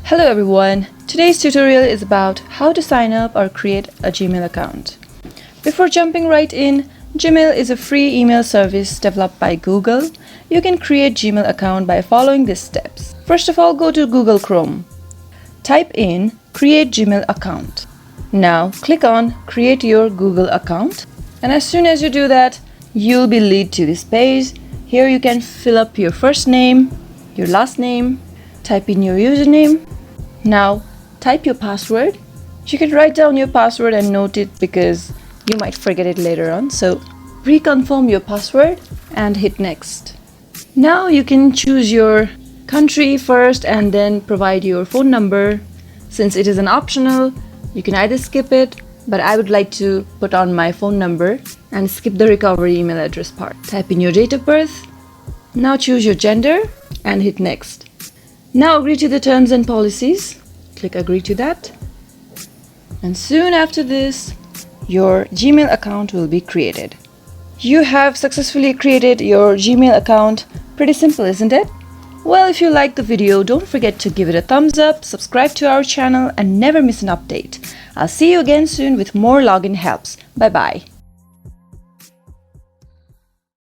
Hello everyone, today's tutorial is about how to sign up or create a Gmail account. Before jumping right in, Gmail is a free email service developed by Google. You can create Gmail account by following these steps. First of all, go to Google Chrome. Type in create Gmail account. Now click on create your Google account, and as soon as you do that, you'll be led to this page. Here you can fill up your first name, your last name, type in your username. Now type your password. You can write down your password and note it because you might forget it later on. So reconfirm your password and hit next. Now you can choose your country first and then provide your phone number. Since it is an optional, you can either skip it, but I would like to put on my phone number and skip the recovery email address part. Type in your date of birth. Now choose your gender and hit next. Now agree to the terms and policies. Click agree to that. And soon after this, your Gmail account will be created. You have successfully created your Gmail account. Pretty simple, isn't it? Well, if you liked the video, don't forget to give it a thumbs up, subscribe to our channel, and never miss an update. I'll see you again soon with more login helps. Bye bye.